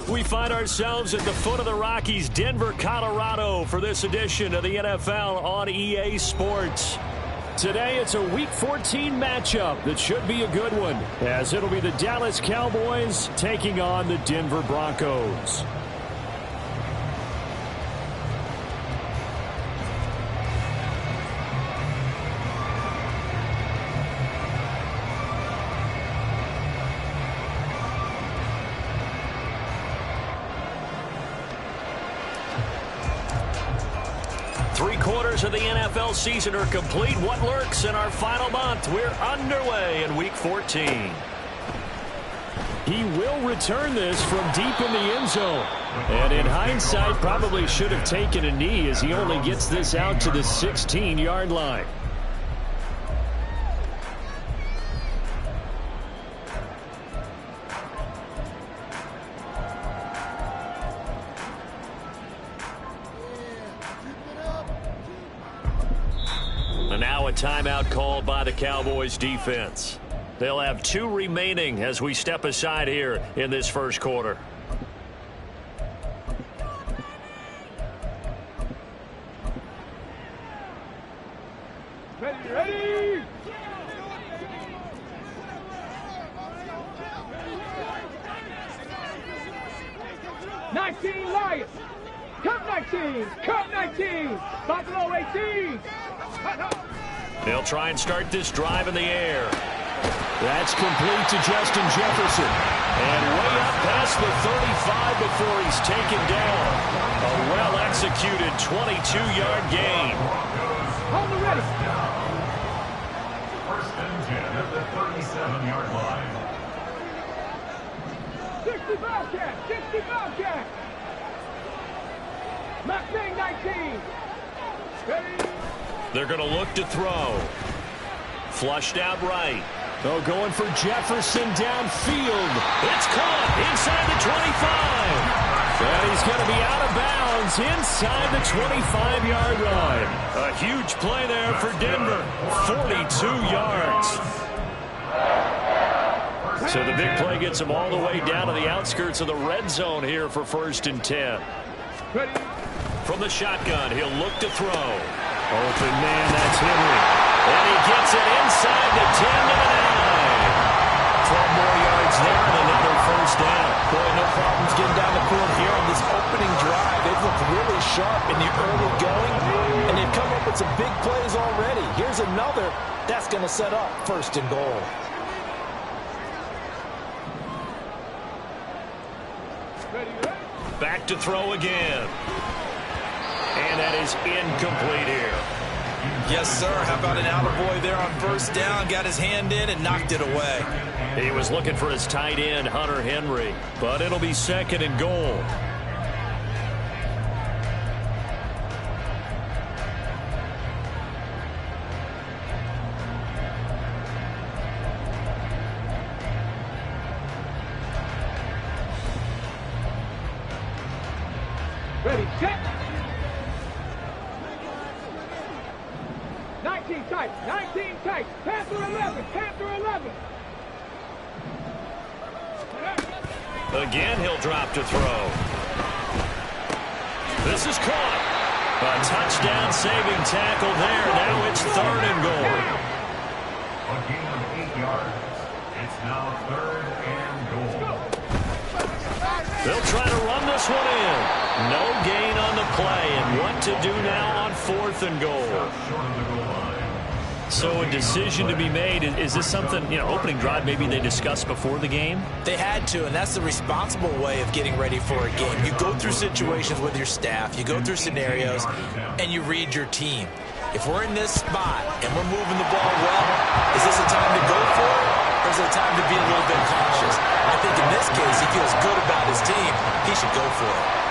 We find ourselves at the foot of the Rockies, Denver, Colorado, for this edition of the NFL on EA Sports. Today, it's a Week 14 matchup that should be a good one, as it'll be the Dallas Cowboys taking on the Denver Broncos. Three-quarters of the NFL season are complete. What lurks in our final month? We're underway in Week 14. He will return this from deep in the end zone. And in hindsight, probably should have taken a knee as he only gets this out to the 16-yard line. And now a timeout called by the Cowboys defense. They'll have 2 remaining as we step aside here in this first quarter. Ready! 19 Lions! Come 19! Come 19! Buffalo 18! They'll try and start this drive in the air. That's complete to Justin Jefferson. And way up past the 35 before he's taken down. A well-executed 22-yard gain. Hold the ready. First and 10 at the 37-yard line. 60 Bobcat! 60 Bobcat! Mustang 19! Ready? They're going to look to throw. Flushed out right. Oh, going for Jefferson downfield. It's caught inside the 25. And he's going to be out of bounds inside the 25-yard line. A huge play there for Denver. 42 yards. So the big play gets him all the way down to the outskirts of the red zone here for first and 10. From the shotgun, he'll look to throw. Open man, that's Henry. And he gets it inside the 10 to the 9. 12 more yards there and another first down. Boy, no problems getting down the field here on this opening drive. They've looked really sharp in the early going, and they've come up with some big plays already. Here's another that's going to set up first and goal. Back to throw again. And that is incomplete here. Yes, sir. How about an attaboy there on first down? Got his hand in and knocked it away. He was looking for his tight end, Hunter Henry. But it'll be second and goal. Ready, set! 19 tight, 19 tight, Panther 11, Panther 11. Again, he'll drop to throw. This is caught. A touchdown-saving tackle there. Now it's third and goal. A gain of 8 yards. It's now third and goal. They'll try to run this one in. No gain on the play. And what to do now on fourth and goal? Short of the goal line. So a decision to be made. Is this something, opening drive maybe they discussed before the game? They had to, and that's the responsible way of getting ready for a game. You go through situations with your staff, you go through scenarios, and you read your team. If we're in this spot and we're moving the ball well, is this a time to go for it, or is it a time to be a little bit cautious? I think in this case, he feels good about his team. He should go for it.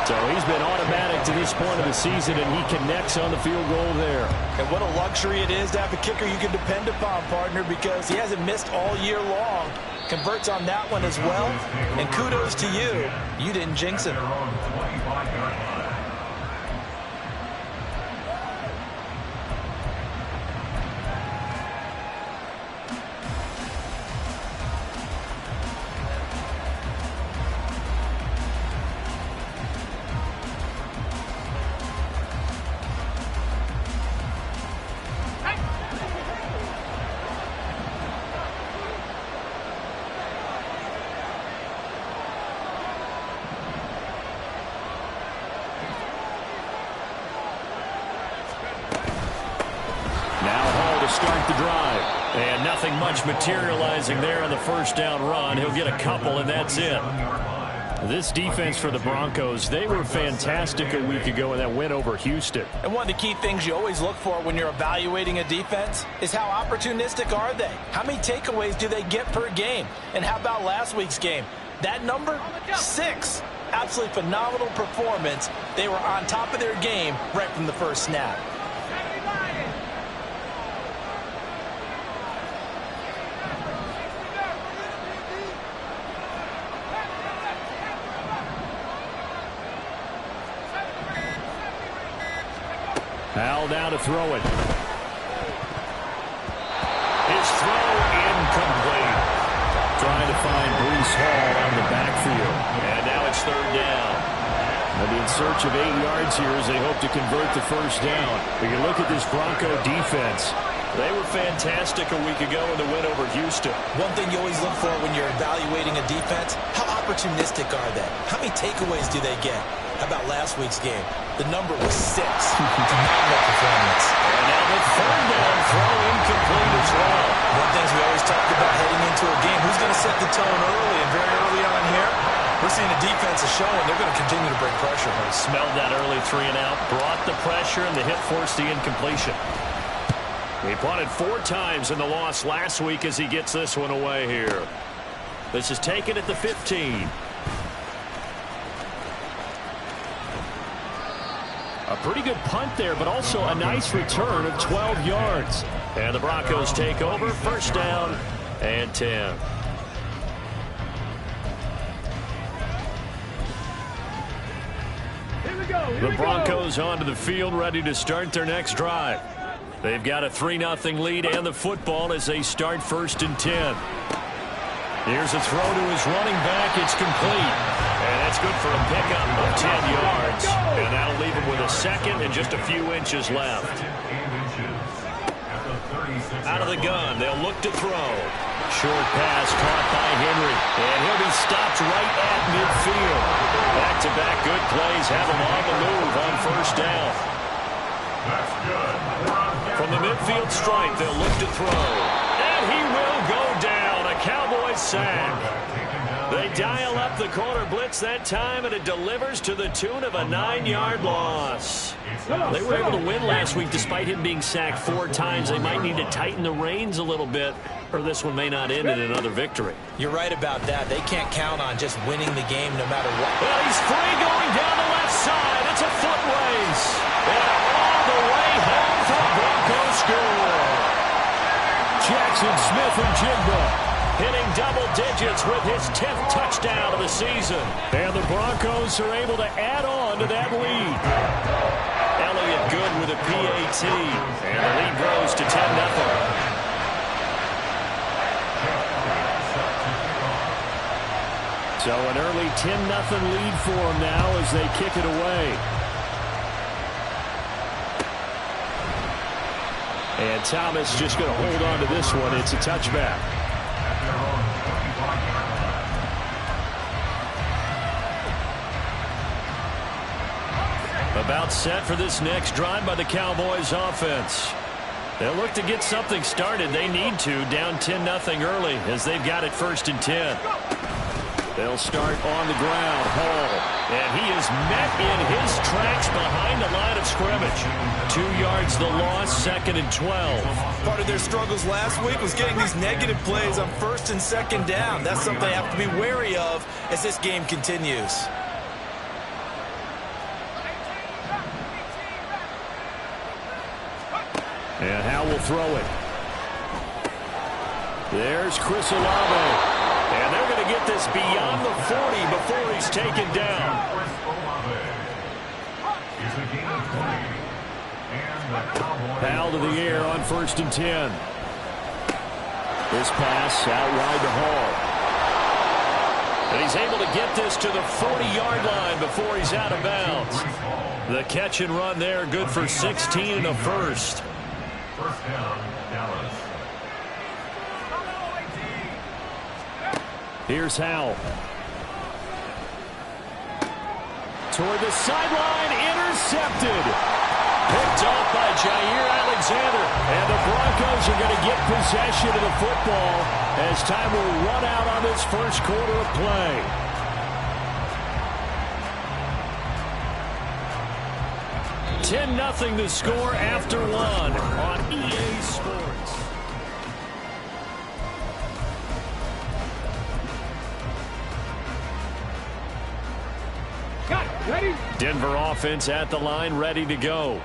So he's been automatic to this point of the season, and he connects on the field goal there. And what a luxury it is to have a kicker you can depend upon, partner, because he hasn't missed all year long. Converts on that one as well. And kudos to you. You didn't jinx it. Nothing much materializing there on the first down run. He'll get a couple, and that's it. This defense for the Broncos, they were fantastic a week ago in that win over Houston. And one of the key things you always look for when you're evaluating a defense is how opportunistic are they? How many takeaways do they get per game? And how about last week's game? That number? 6. Absolutely phenomenal performance. They were on top of their game right from the first snap. Hal now to throw it. His throw incomplete. Trying to find Breece Hall on the backfield. And now it's third down. They'll be in search of 8 yards here as they hope to convert the first down. We can look at this Bronco defense. They were fantastic a week ago in the win over Houston. One thing you always look for when you're evaluating a defense, how opportunistic are they? How many takeaways do they get? How about last week's game? The number was 6. Phenomenal performance. And now the third down throw incomplete as well. One thing we always talk about heading into a game, who's going to set the tone early and very early on here? We're seeing the defense is showing they're going to continue to bring pressure. They smelled that early 3 and out, brought the pressure, and the hit forced the incompletion. He punted 4 times in the loss last week as he gets this one away here. This is taken at the 15. A pretty good punt there, but also a nice return of 12 yards. And the Broncos take over, first down and 10. The Broncos onto the field, ready to start their next drive. They've got a 3-0 lead and the football as they start first and 10. Here's a throw to his running back. It's complete. And that's good for a pickup of 10 yards. And that'll leave him with a second and just a few inches left. Out of the gun, they'll look to throw. Short pass caught by Henry. And he'll be stopped right at midfield. Back-to-back good plays have him on the move on first down. From the midfield stripe, they'll look to throw. And he will go down. A Cowboys sack. They dial up the corner blitz that time, and it delivers to the tune of a 9-yard loss. They were able to win last week despite him being sacked 4 times. They might need to tighten the reins a little bit, or this one may not end in another victory. You're right about that. They can't count on just winning the game no matter what. Well, he's free going down the left side. It's a foot race. And all the way home for the Broncos score. Jackson Smith-Njigba hitting double digits with his 10th touchdown of the season. And the Broncos are able to add on to that lead. Elliott good with a PAT. And the lead grows to 10-0. So an early 10-0 lead for them now as they kick it away. And Thomas just going to hold on to this one. It's a touchback. About set for this next drive by the Cowboys offense. They'll look to get something started. They need to, down 10-0 early as they've got it first and 10. They'll start on the ground. Hall. And he is met in his tracks behind the line of scrimmage. 2 yards the loss, 2nd and 12. Part of their struggles last week was getting these negative plays on 1st and 2nd down. That's something they have to be wary of as this game continues. And Hal will throw it. There's Chris Olave. And they're going to get this beyond the 40 before he's taken down. Hal to the air on 1st and 10. This pass out wide to Hall. And he's able to get this to the 40-yard line before he's out of bounds. The catch and run there, good for 16 and a first. First down, Dallas. Here's Hal. Toward the sideline, intercepted. Picked off by Jair Alexander. And the Broncos are going to get possession of the football as time will run out on this first quarter of play. $10-0 the score after one on EA Sports. Ready? Denver offense at the line, ready to go.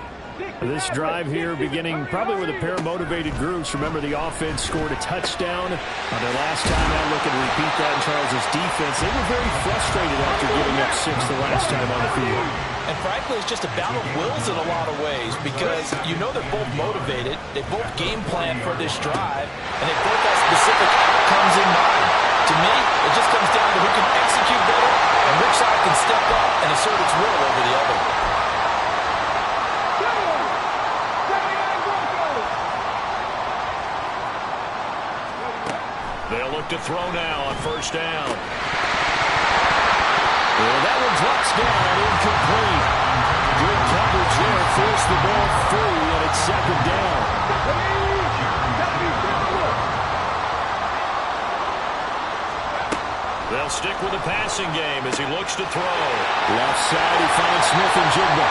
This drive here beginning probably with a pair of motivated groups. Remember, the offense scored a touchdown on their last time out. Looking to repeat that in Charles' defense. They were very frustrated after giving up 6 the last time on the field. And frankly, it's just a battle of wills in a lot of ways because you know they're both motivated. They both game plan for this drive, and they both have specific outcomes in mind. To me, it just comes down to who can execute better and which side can step up and assert its will over the other. They'll look to throw now on first down. Well, that one drops down, incomplete. Good coverage there, forced the ball free, and it's second down. They'll stick with the passing game as he looks to throw. Left side, he finds Smith-Njigba.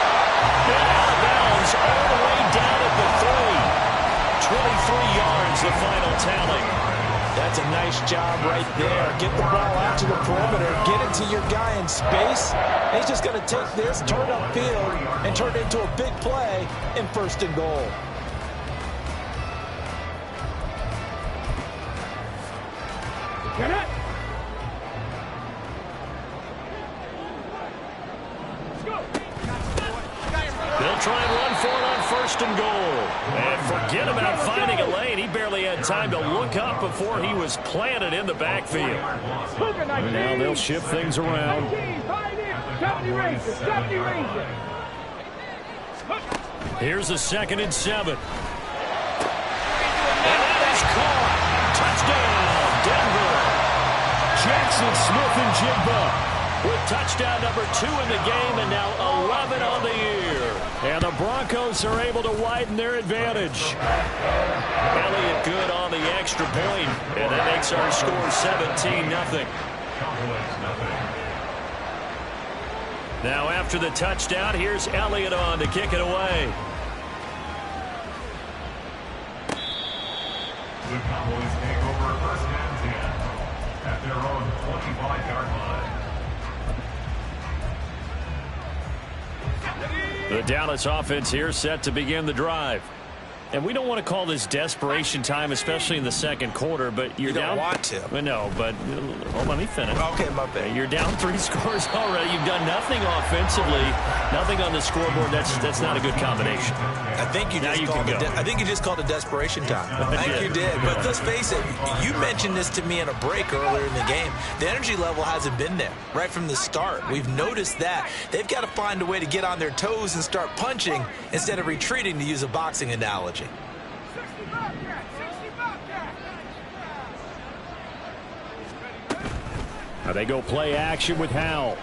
And out of bounds all the way down at the 3. 23 yards, the final tally. That's a nice job right there. Get the ball out to the perimeter, get it to your guy in space. And he's just going to take this, turn upfield, and turn it into a big play in first and goal. Get it? They'll try and run for it on first and goal. And forget about finding a lane. He barely had time to look up before he was planted in the backfield. And now they'll shift things around. 70 Rangers, 70 Rangers. Here's a 2nd and 7. And that is caught. Touchdown, Denver. Jackson Smith-Njigba with touchdown number 2 in the game and now 11 on the year. And the Broncos are able to widen their advantage. Elliott good on the extra point, and that makes our score 17-0. Now after the touchdown, here's Elliott on to kick it away. The Cowboys take over first and 10 at their own 25-yard line. The Dallas offense here set to begin the drive. And we don't want to call this desperation time, especially in the second quarter, but you're down. You don't want to. No, but let me finish. Okay, my bad. You're down 3 scores already. You've done nothing offensively, nothing on the scoreboard. That's not a good combination. I think you just called it desperation time. I think you did. But let's face it, you mentioned this to me in a break earlier in the game. The energy level hasn't been there right from the start. We've noticed that. They've got to find a way to get on their toes and start punching instead of retreating, to use a boxing analogy. Now they go play action with Howell.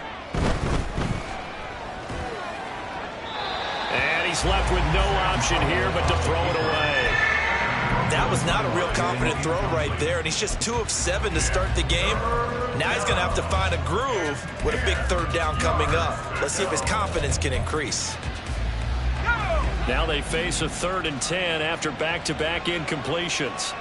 And he's left with no option here but to throw it away. That was not a real confident throw right there, and he's just 2 of 7 to start the game. Now he's going to have to find a groove with a big 3rd down coming up. Let's see if his confidence can increase. Now they face a 3rd and 10 after back-to-back incompletions.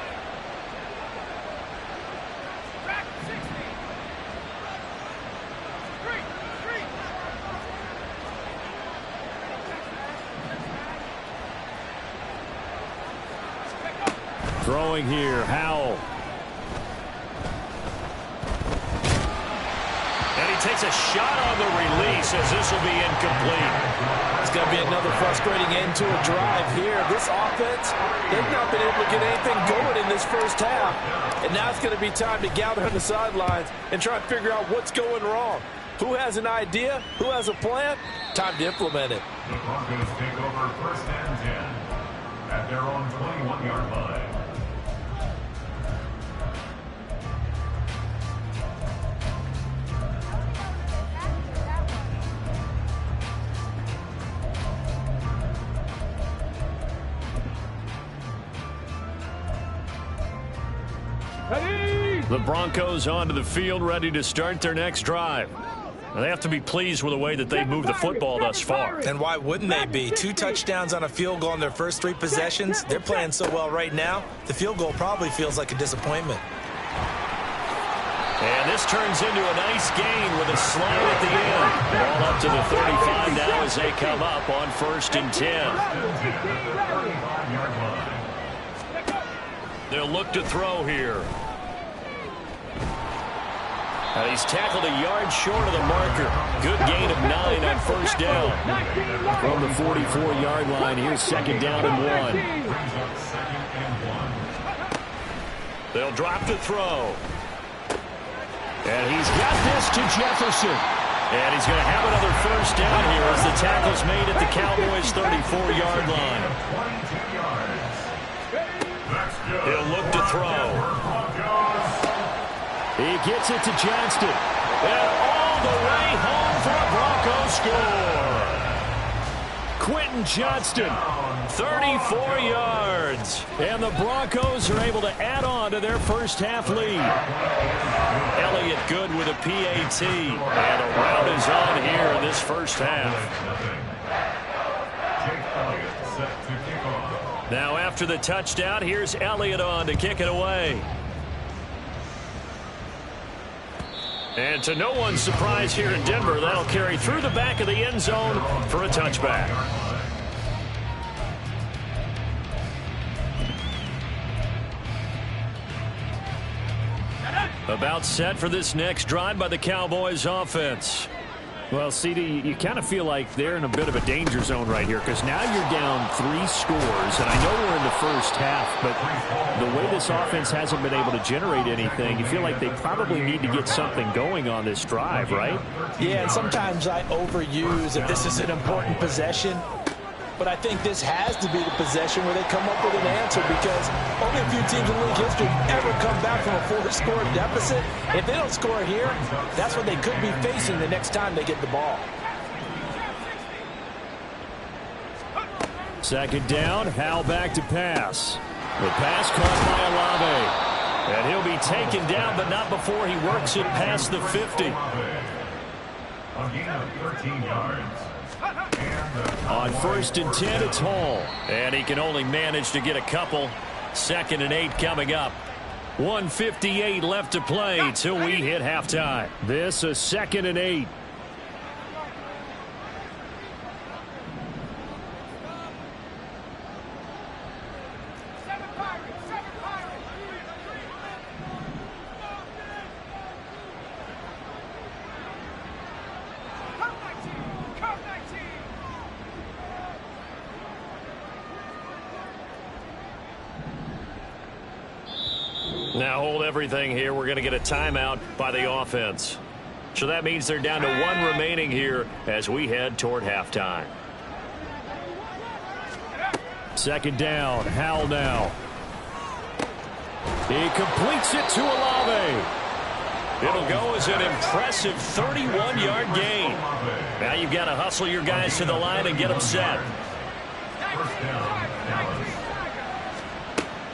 Throwing here, Howell. And he takes a shot on the release as this will be incomplete. It's going to be another frustrating end to a drive here. This offense, they've not been able to get anything going in this first half. And now it's going to be time to gather on the sidelines and try and figure out what's going wrong. Who has an idea? Who has a plan? Time to implement it. The Broncos take over first and 10 at their own 21-yard line. Ready? The Broncos onto the field, ready to start their next drive. They have to be pleased with the way that they've moved the football thus far. And why wouldn't they be? 2 touchdowns on a field goal in their first 3 possessions. They're playing so well right now, the field goal probably feels like a disappointment. And this turns into a nice gain with a slide at the end. Ball up to the 35 now as they come up on 1st and 10. They'll look to throw here. He's tackled a yard short of the marker. Good gain of 9 on 1st down. From the 44-yard line, here's 2nd down and 1. They'll drop to throw. And he's got this to Jefferson. And he's going to have another 1st down here as the tackle's made at the Cowboys' 34-yard line. He'll look to throw. He gets it to Johnston. And all the way home for a Broncos score. Quentin Johnston, 34 yards. And the Broncos are able to add on to their first half lead. Elliott good with a PAT. And a rout is on here in this first half. Now after the touchdown, here's Elliott on to kick it away. And to no one's surprise here in Denver, that'll carry through the back of the end zone for a touchback. About set for this next drive by the Cowboys offense. Well, CD, you kind of feel like they're in a bit of a danger zone right here because now you're down 3 scores, and I know we're in the first half, but the way this offense hasn't been able to generate anything, you feel like they probably need to get something going on this drive, right? Yeah, and sometimes I overuse if this is an important possession. But I think this has to be the possession where they come up with an answer because only a few teams in league history ever come back from a 4-score deficit. If they don't score here, that's what they could be facing the next time they get the ball. 2nd down, Howell back to pass. The pass caught by Olave. And he'll be taken down, but not before he works it past the 50. A gain of 13 yards. On 1st and 10, it's Hall. And he can only manage to get a couple. 2nd and 8 coming up. 1:58 left to play till we hit halftime. This is 2nd and 8. Now hold everything here. We're going to get a timeout by the offense. So that means they're down to 1 remaining here as we head toward halftime. 2nd down, Howell now. He completes it to Olave. It'll go as an impressive 31-yard gain. Now you've got to hustle your guys to the line and get them set.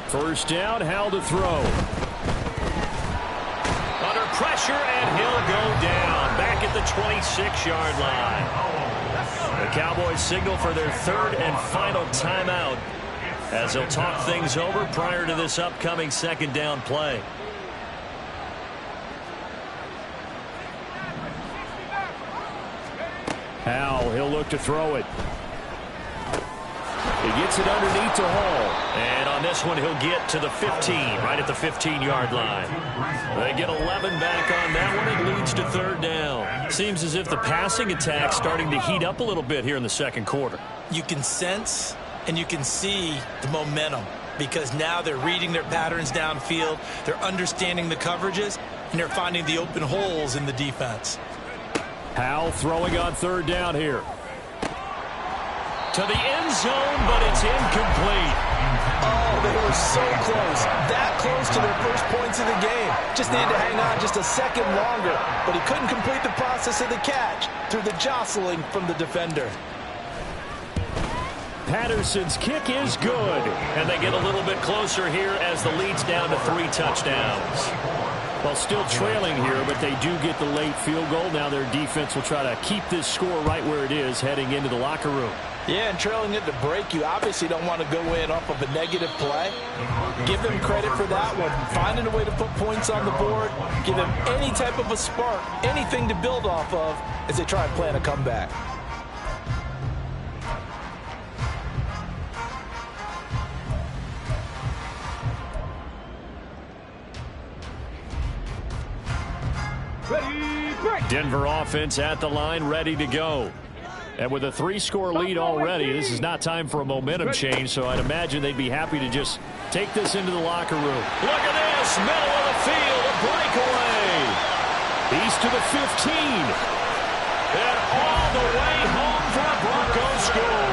1st down, Howell to throw. Under pressure, and he'll go down back at the 26-yard line. The Cowboys signal for their 3rd and final timeout as they'll talk things over prior to this upcoming 2nd down play. Howell, he'll look to throw it. He gets it underneath to Hall. And on this one, he'll get to the 15, right at the 15-yard line. They get 11 back on that one. It leads to 3rd down. Seems as if the passing attack's starting to heat up a little bit here in the 2nd quarter. You can sense and you can see the momentum because now they're reading their patterns downfield, they're understanding the coverages, and they're finding the open holes in the defense. Howell throwing on 3rd down here. To the end zone, but it's incomplete. Oh, they were so close. That close to their first points of the game. Just needed to hang on just a second longer. But he couldn't complete the process of the catch through the jostling from the defender. Patterson's kick is good. And they get a little bit closer here as the lead's down to 3 touchdowns. Well, still trailing here, but they do get the late field goal. Now their defense will try to keep this score right where it is heading into the locker room. Yeah, and trailing it to break, you obviously don't want to go in off of a negative play. Give them credit for that one. Finding a way to put points on the board. Give them any type of a spark, anything to build off of as they try and plan a comeback. Denver offense at the line, ready to go. And with a 3-score lead already, this is not time for a momentum change, so I'd imagine they'd be happy to just take this into the locker room. Look at this, middle of the field, a breakaway. He's to the 15. And all the way home for a Broncos score.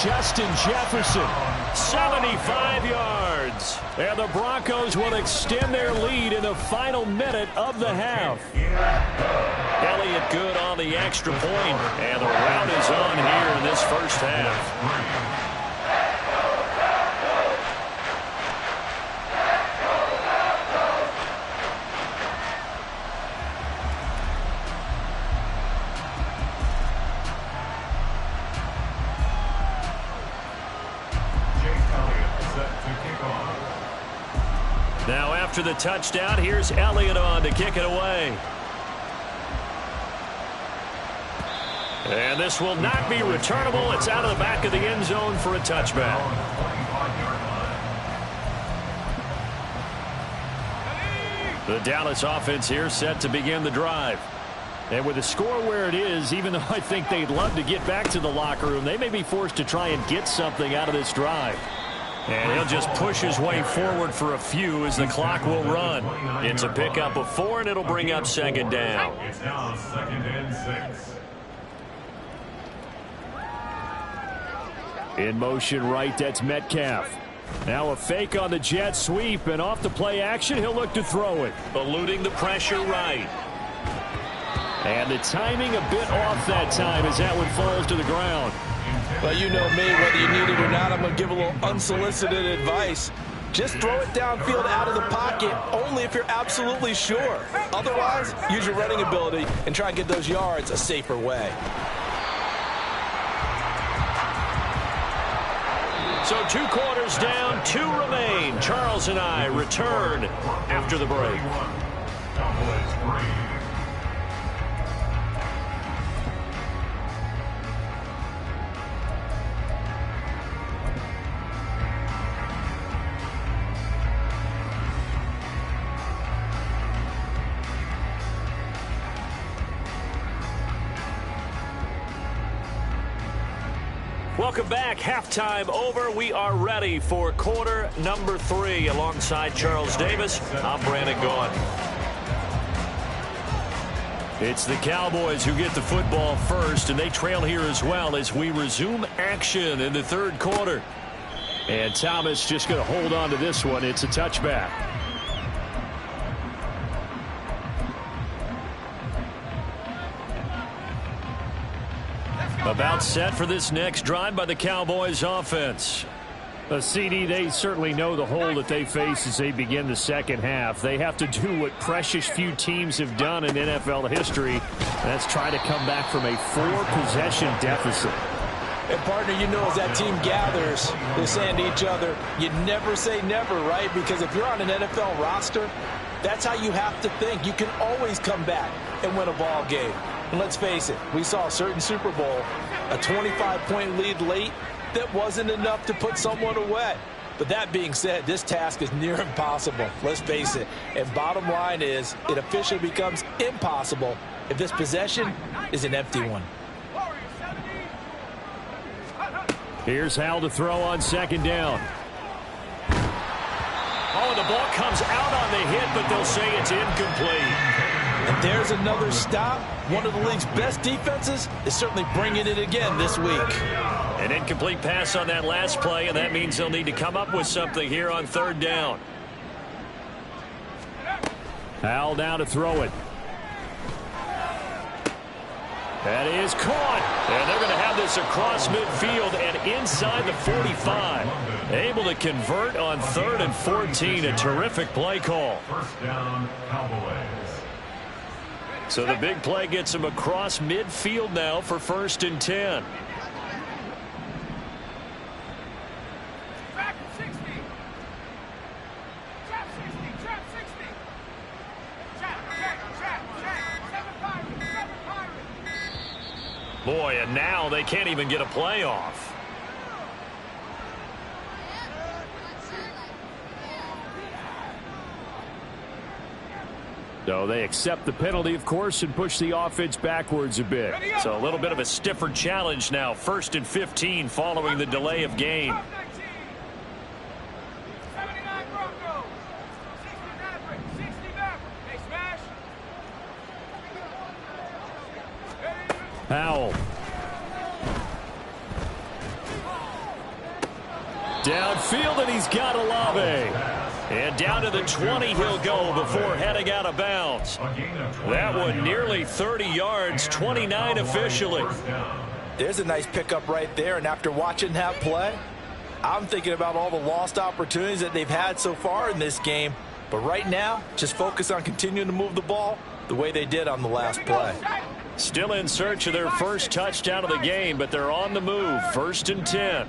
Justin Jefferson, 75 yards. And the Broncos will extend their lead in the final minute of the half. Elliott good on the extra point. And the rout is on here in this first half. Now after the touchdown, here's Elliott on to kick it away. And this will not be returnable. It's out of the back of the end zone for a touchback. The Dallas offense here set to begin the drive. And with the score where it is, even though I think they'd love to get back to the locker room, they may be forced to try and get something out of this drive. And he'll just push his way forward for a few as the clock will run. It's a pickup of 4, and it'll bring up second down. It's now 2nd and 6. In motion right, that's Metcalf. Now a fake on the jet sweep, and off the play action, he'll look to throw it. Eluding the pressure right. And the timing a bit off that time as that one falls to the ground. Well, you know me, whether you need it or not, I'm going to give a little unsolicited advice. Just throw it downfield out of the pocket only if you're absolutely sure. Otherwise, use your running ability and try and get those yards a safer way. So 2 quarters down, 2 remain. Charles and I return after the break. Welcome back. Halftime over. We are ready for quarter number 3. Alongside Charles Davis, I'm Brandon Gaughan. It's the Cowboys who get the football first, and they trail here as well as we resume action in the 3rd quarter. And Thomas just going to hold on to this one. It's a touchback. About set for this next drive by the Cowboys offense. CD, they certainly know the hole that they face as they begin the second half. They have to do what precious few teams have done in NFL history. And that's try to come back from a 4-possession deficit. And, partner, you know as that team gathers, they're saying to each other, you never say never, right? Because if you're on an NFL roster, that's how you have to think. You can always come back and win a ball game. And let's face it, we saw a certain Super Bowl, a 25-point lead late that wasn't enough to put someone away. But that being said, this task is near impossible. Let's face it. And bottom line is, it officially becomes impossible if this possession is an empty one. Here's Hal to throw on second down. Oh, the ball comes out on the hit, but they'll say it's incomplete. And there's another stop. One of the league's best defenses is certainly bringing it again this week. An incomplete pass on that last play, and that means they'll need to come up with something here on 3rd down. Hal down to throw it. That is caught. And they're going to have this across midfield and inside the 45. Able to convert on 3rd and 14. A terrific play call. First down, Cowboys. So the big play gets him across midfield now for 1st and 10. Trap 60. Trap 60. Trap 60. Trap. 7 Pirates. 7 Pirates. Boy, and now they can't even get a play off. So they accept the penalty, of course, and push the offense backwards a bit. So a little bit of a stiffer challenge now. 1st and 15 following the delay of game. 79 Broncos. 60 Maverick. 60 Maverick. They smash. Powell. Downfield, and he's got Olave. And down to the 20 he'll go before heading out of bounds. That one nearly 30 yards, 29 officially. There's a nice pickup right there, and after watching that play, I'm thinking about all the lost opportunities that they've had so far in this game. But right now, just focus on continuing to move the ball the way they did on the last play. Still in search of their first touchdown of the game, but they're on the move. 1st and 10.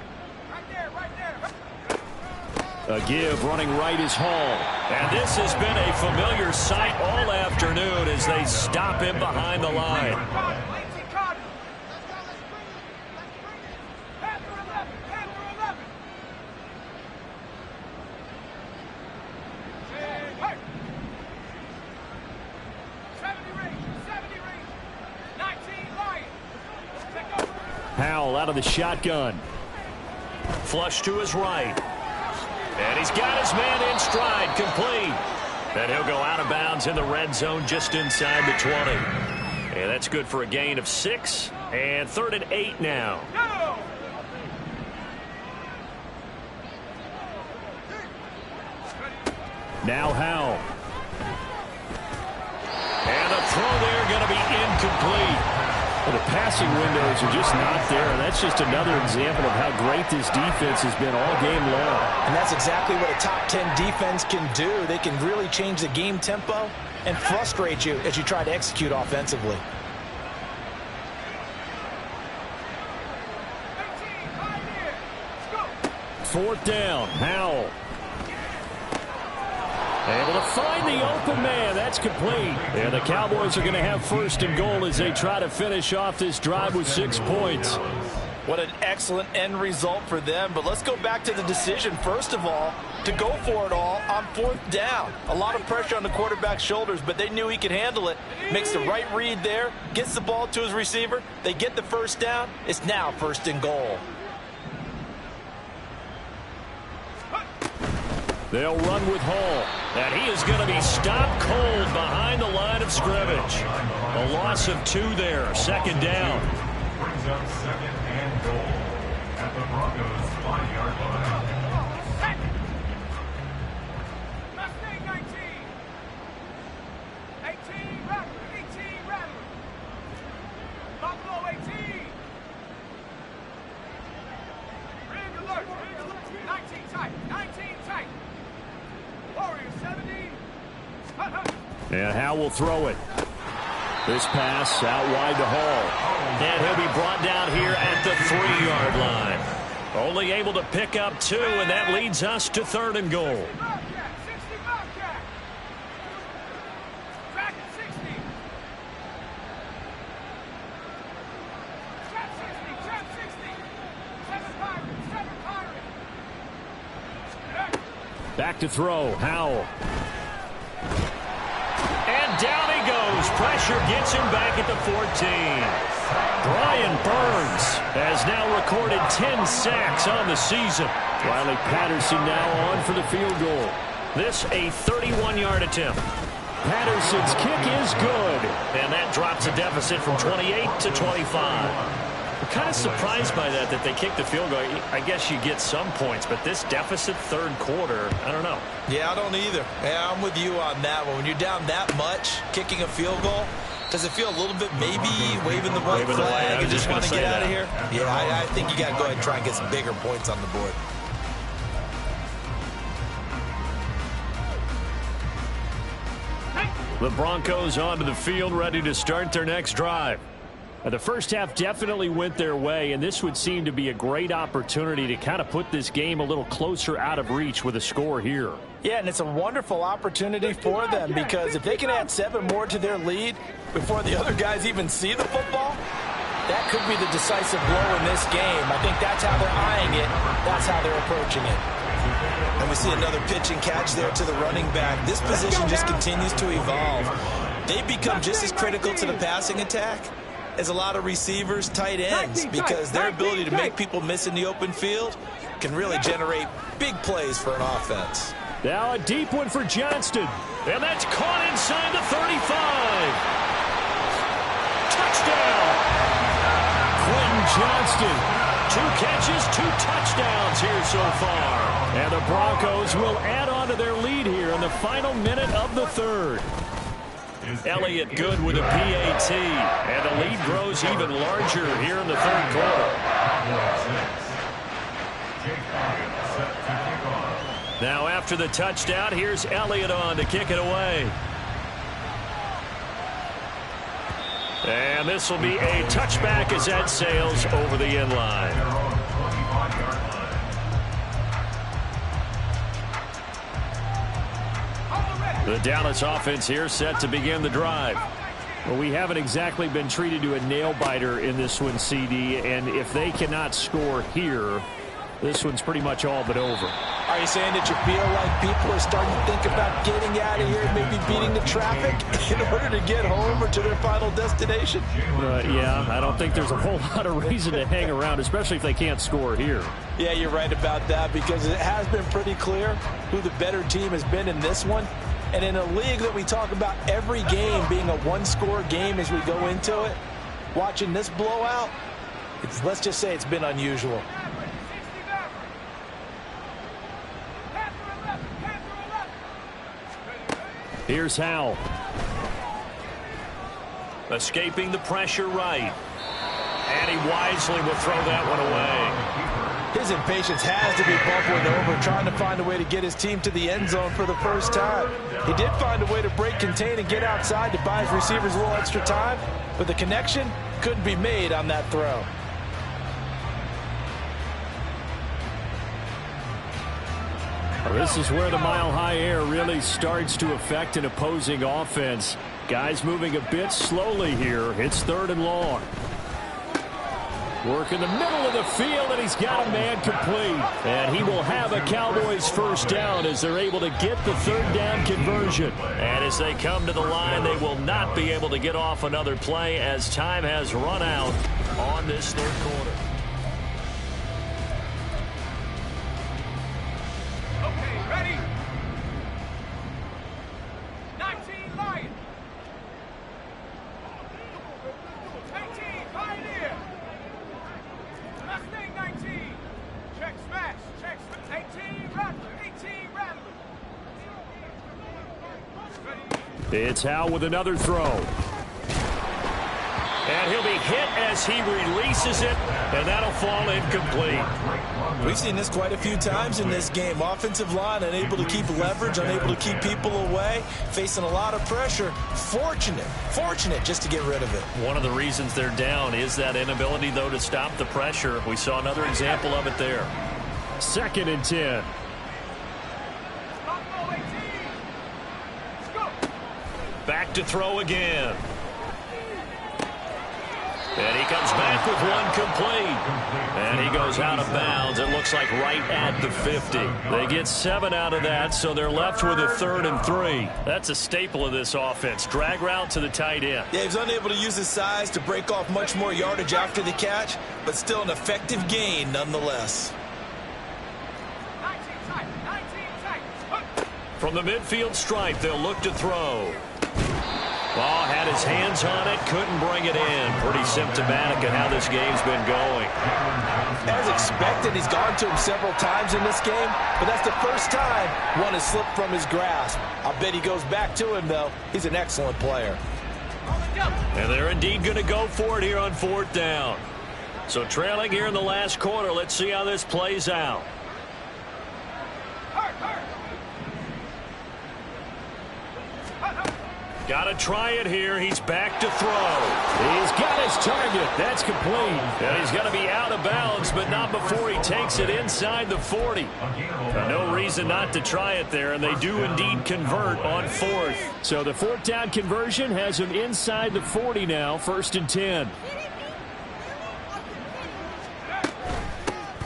A give running right is Hall. And this has been a familiar sight all afternoon as they stop him behind the line. Powell out of the shotgun. Flush to his right. And he's got his man in stride, complete. And he'll go out of bounds in the red zone just inside the 20. And that's good for a gain of 6. And 3rd and 8 now. Now Howell. And the throw there going to be incomplete. Well, the passing windows are just not there. And that's just another example of how great this defense has been all game long. And that's exactly what a top 10 defense can do. They can really change the game tempo and frustrate you as you try to execute offensively. Fourth down, Howell. Able to find the open man. That's complete. And the Cowboys are going to have 1st and goal as they try to finish off this drive with 6 points. What an excellent end result for them. But let's go back to the decision, first of all, to go for it all on 4th down. A lot of pressure on the quarterback's shoulders, but they knew he could handle it. Makes the right read there, gets the ball to his receiver. They get the 1st down. It's now 1st and goal. They'll run with Hall. And he is going to be stopped cold behind the line of scrimmage. A loss of 2 there. 2nd down. Brings up 2nd and goal at the Broncos' 5-yard line. Mustang 19. 18 Rattler. 18 Rattler. Buffalo 18. Rig alert. 19 tight. 19 tight. Warriors 70. And Howell will throw it. This pass out wide to Hall. And he'll be brought down here at the 3-yard line. Only able to pick up 2, and that leads us to 3rd and goal. 60 Bobcat. Track at 60. Trap 60. Trap 60. 7 Pirates. 7 Pirates. Back to throw. Howell. And down he goes. Pressure gets him back at the 14. Brian Burns has now recorded 10 sacks on the season. Riley Patterson now on for the field goal. This a 31-yard attempt. Patterson's kick is good. And that drops a deficit from 28 to 25. I'm kind of surprised by that they kicked the field goal. I guess you get some points, but this deficit 3rd quarter, I don't know. Yeah, I don't either. Yeah, I'm with you on that one. When you're down that much, kicking a field goal, Does it feel a little bit maybe waving the white flag and just want to get out of here? Yeah, I think you got to go ahead and try and get some bigger points on the board. The Broncos onto the field, ready to start their next drive. The first half definitely went their way, and this would seem to be a great opportunity to kind of put this game a little closer out of reach with a score here. Yeah, and it's a wonderful opportunity for them, because if they can add 7 more to their lead before the other guys even see the football, that could be the decisive blow in this game. I think that's how they're eyeing it. That's how they're approaching it. And we see another pitch and catch there to the running back. This position just continues to evolve. They become just as critical to the passing attack as a lot of receivers, tight ends, because their ability to make people miss in the open field can really generate big plays for an offense. Now a deep one for Johnston. And that's caught inside the 35. Touchdown! Quentin Johnston. 2 catches, 2 touchdowns here so far. And the Broncos will add on to their lead here in the final minute of the third. Elliott good with a PAT. And the lead grows even larger here in the third quarter. Now after the touchdown, here's Elliott on to kick it away. And this will be a touchback as that sails over the end line. The Dallas offense here set to begin the drive. Well, we haven't exactly been treated to a nail-biter in this one, CD, and if they cannot score here, this one's pretty much all but over. Are you saying that you feel like people are starting to think about getting out of here, maybe beating the traffic in order to get home or to their final destination? Yeah, I don't think there's a whole lot of reason to hang around, especially if they can't score here. Yeah, you're right about that, because it has been pretty clear who the better team has been in this one. And in a league that we talk about every game being a one-score game as we go into it, watching this blowout, let's just say it's been unusual. Here's Howell. Escaping the pressure right. And he wisely will throw that one away. His impatience has to be bubbling over, trying to find a way to get his team to the end zone for the first time. He did find a way to break, contain, and get outside to buy his receivers a little extra time, but the connection couldn't be made on that throw. This is where the mile-high air really starts to affect an opposing offense. Guys moving a bit slowly here. It's 3rd and long. Work in the middle of the field, and he's got a man complete. And he will have a Cowboys first down as they're able to get the 3rd down conversion. And as they come to the line, they will not be able to get off another play as time has run out on this 3rd quarter. Okay, ready? 19 Lions. 18 Pioneer. Mustang 19. Check smash. Check smash. 18 Rattler. 18 Rattler. Ready? It's Howell with another throw. And he'll be hit as he releases it, and that'll fall incomplete. We've seen this quite a few times in this game. Offensive line unable to keep leverage, unable to keep people away, facing a lot of pressure. Fortunate just to get rid of it. One of the reasons they're down is that inability, though, to stop the pressure. We saw another example of it there. 2nd and 10. Back to throw again. And he comes back with one complete. And he goes out of bounds. It looks like right at the 50. They get 7 out of that, so they're left with a 3rd and 3. That's a staple of this offense. Drag route to the tight end. Yeah, he's unable to use his size to break off much more yardage after the catch, but still an effective gain nonetheless. 19 tight. From the midfield stripe, they'll look to throw. Ball had his hands on it, couldn't bring it in. Pretty symptomatic of how this game's been going. As expected, he's gone to him several times in this game, but that's the first time one has slipped from his grasp. I'll bet he goes back to him, though. He's an excellent player. And they're indeed going to go for it here on 4th down. So trailing here in the last quarter. Let's see how this plays out. Got to try it here. He's back to throw. He's got his target. That's complete. And he's going to be out of bounds, but not before he takes it inside the 40. No reason not to try it there, and they do indeed convert on 4th. So the 4th down conversion has him inside the 40 now, 1st and 10.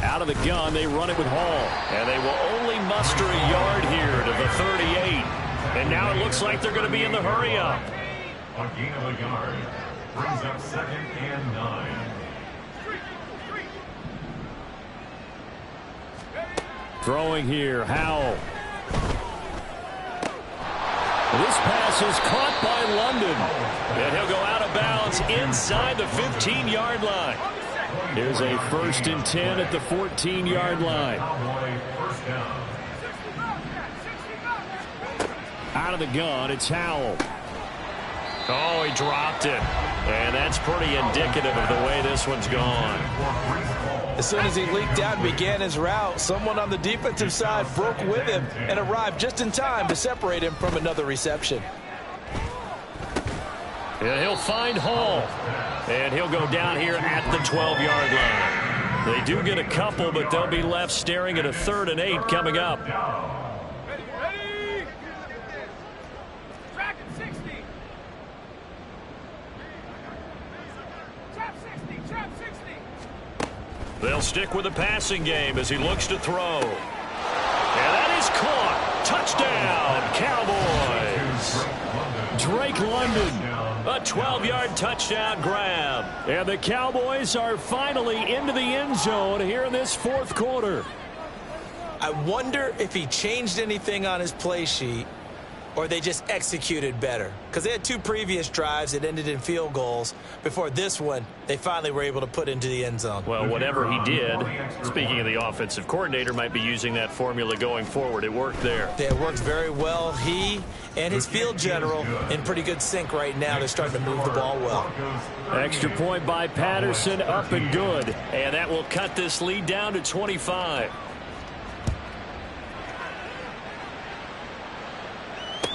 Out of the gun, they run it with Hall. And they will only muster a yard here to the 38. And now it looks like they're going to be in the hurry-up. A gain of a yard brings up 2nd and 9. Throwing here, Howell. This pass is caught by London. And he'll go out of bounds inside the 15-yard line. Here's a 1st and 10 at the 14-yard line. First down. Out of the gun, it's Howell. Oh, he dropped it. And that's pretty indicative of the way this one's gone. As soon as he leaked out and began his route, someone on the defensive side broke with him and arrived just in time to separate him from another reception. And he'll find Hall. And he'll go down here at the 12-yard line. They do get a couple, but they'll be left staring at a 3rd and 8 coming up. They'll stick with the passing game as he looks to throw. And that is caught. Touchdown, Cowboys. Drake London. A 12-yard touchdown grab. And the Cowboys are finally into the end zone here in this 4th quarter. I wonder if he changed anything on his play sheet or they just executed better. Because they had 2 previous drives that ended in field goals. Before this one, they finally were able to put into the end zone. Well, whatever he did, speaking of the offensive coordinator, might be using that formula going forward. It worked there. Yeah, it worked very well. He and his field general in pretty good sync right now. They're starting to move the ball well. Extra point by Patterson, up and good. And that will cut this lead down to 25.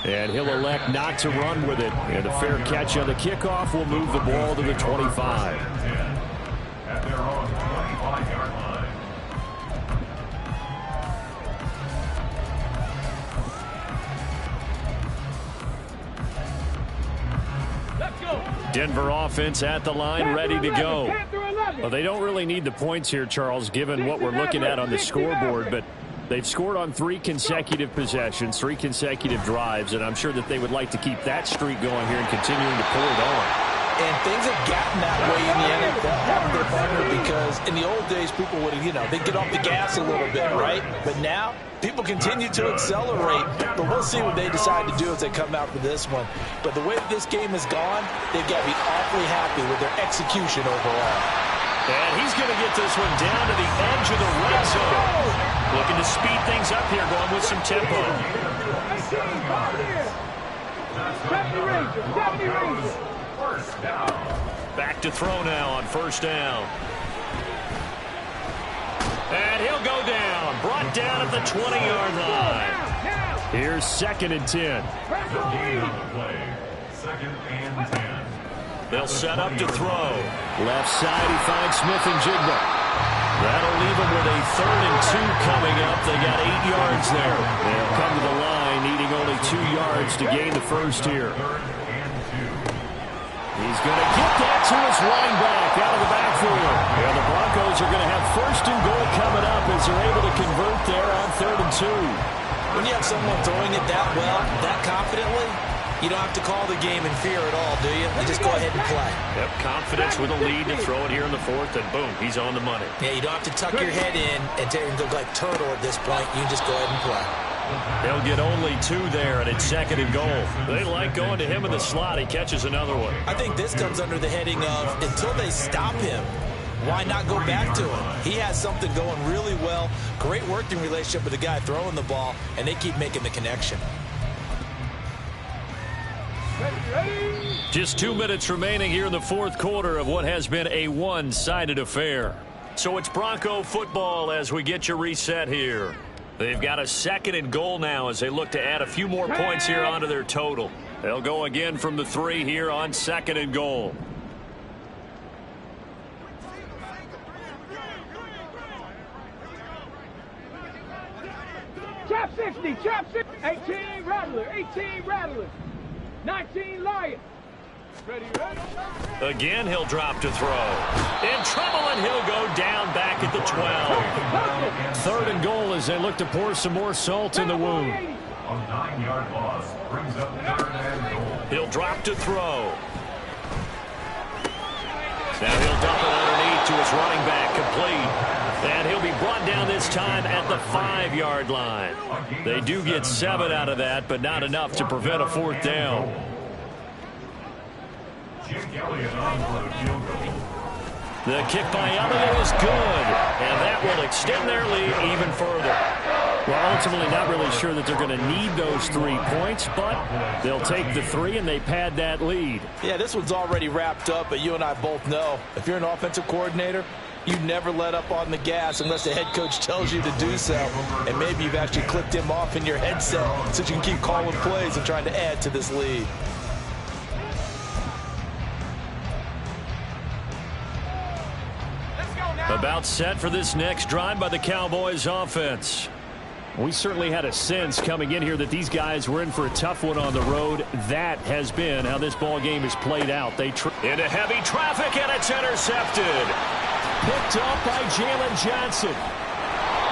And he'll elect not to run with it. And a fair catch on the kickoff will move the ball to the 25. At their own 25-yard line. Denver offense at the line, ready to go. Well, they don't really need the points here, Charles, given what we're looking at on the scoreboard, but they've scored on 3 consecutive possessions, 3 consecutive drives, and I'm sure that they would like to keep that streak going here and continuing to pull it on. And things have gotten that way in the NFL, haven't they, partner? Because in the old days, people would, they'd get off the gas a little bit, right? But now, people continue to accelerate. But we'll see what they decide to do as they come out for this one. But the way that this game has gone, they've got to be awfully happy with their execution overall. And he's going to get this one down to the edge of the red zone. Looking to speed things up here, going with some tempo. Back to throw now on 1st down. And he'll go down. Brought down at the 20-yard line. Here's 2nd and 10. 2nd and 10. They'll set up to throw. Left side, he finds Smith and Jigba. That'll leave them with a 3rd and 2 coming up. They got 8 yards there. They'll come to the line, needing only 2 yards to gain the first here. He's going to get that to his running back out of the backfield. Yeah, the Broncos are going to have 1st and goal coming up as they're able to convert there on 3rd and 2. When you have someone throwing it that well, that confidently, you don't have to call the game in fear at all, do you? You just go ahead and play. Yep, confidence with a lead to throw it here in the 4th, and boom, he's on the money. Yeah, you don't have to tuck your head in and look like turtle at this point. You can just go ahead and play. They'll get only 2 there, and it's 2nd and goal. They like going to him in the slot. He catches another one. I think this comes under the heading of until they stop him, why not go back to him? He has something going really well. Great working relationship with the guy throwing the ball, and they keep making the connection. Ready? Just 2 minutes remaining here in the fourth quarter of what has been a one-sided affair. So it's Bronco football as we get you reset here. They've got a 2nd and goal now as they look to add a few more points here onto their total. They'll go again from the 3 here on 2nd and goal. Trap 60, trap 60. 18 Rattler, 18 Rattler. 19 Lion. Ready, ready? Again, he'll drop to throw. In trouble, and he'll go down back at the 12. 3rd and goal as they look to pour some more salt in the wound. A 9-yard loss brings up 3rd and goal. He'll drop to throw. Now he'll dump it underneath to his running back, complete. And he'll be brought down this time at the 5-yard line. They do get 7 out of that, but not enough to prevent a 4th down. The kick by Elliott is good, and that will extend their lead even further. Well, ultimately not really sure that they're going to need those 3 points, but they'll take the 3 and they pad that lead. Yeah, this one's already wrapped up, but you and I both know if you're an offensive coordinator, you never let up on the gas unless the head coach tells you to do so. And maybe you've actually clicked him off in your headset so you can keep calling plays and trying to add to this lead. About set for this next drive by the Cowboys offense. We certainly had a sense coming in here that these guys were in for a tough one on the road. That has been how this ball game is played out. They into heavy traffic, and it's intercepted. Picked off by Jalen Johnson.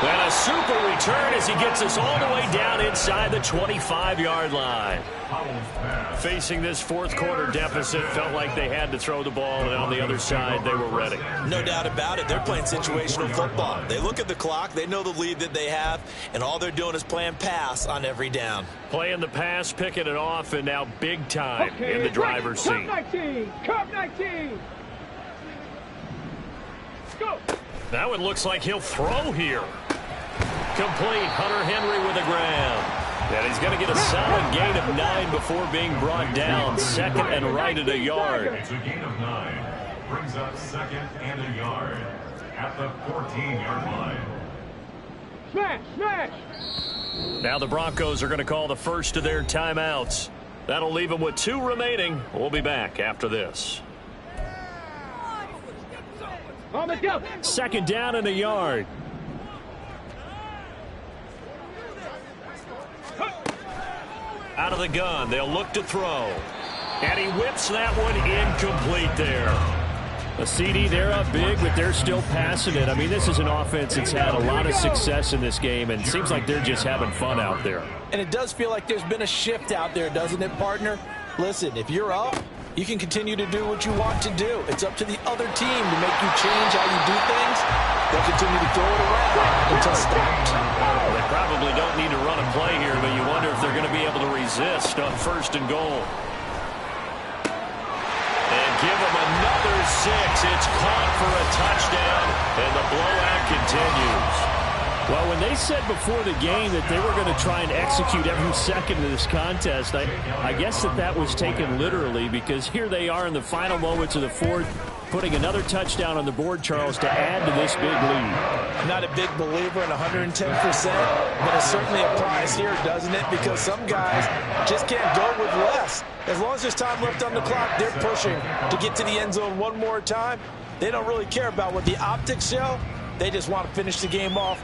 And a super return as he gets us all the way down inside the 25-yard line. Facing this fourth quarter deficit, felt like they had to throw the ball, and on the other side, they were ready. No doubt about it. They're playing situational football. They look at the clock, they know the lead that they have, and all they're doing is playing pass on every down. Playing the pass, picking it off, and now big time in the driver's seat. Cup 19, Cup 19. Go. Now it looks like he'll throw here. Complete. Hunter Henry with a grab. And he's going to get a solid gain of 9 before being brought down. 2nd and right at a yard. It's a gain of 9. Brings up 2nd and a yard at the 14-yard line. Smash, smash. Now the Broncos are going to call the first of their timeouts. That'll leave them with 2 remaining. We'll be back after this. On the go. 2nd down and a yard. Out of the gun, they'll look to throw. And he whips that one incomplete there. A CD, they're up big, but they're still passing it. I mean, this is an offense that's had a lot of success in this game, and it seems like they're just having fun out there. And it does feel like there's been a shift out there, doesn't it, partner? Listen, if you're up, you can continue to do what you want to do. It's up to the other team to make you change how you do things. They'll continue to throw it around until stopped. They probably don't need to run a play here, but you wonder if they're going to be able to resist on 1st and goal. And give them another 6. It's caught for a touchdown, and the blowout continues. Well, when they said before the game that they were going to try and execute every second of this contest, I guess that was taken literally, because here they are in the final moments of the fourth, putting another touchdown on the board, Charles, to add to this big lead. Not a big believer in 110%, but it certainly applies here, doesn't it? Because some guys just can't go with less. As long as there's time left on the clock, they're pushing to get to the end zone one more time. They don't really care about what the optics show. They just want to finish the game off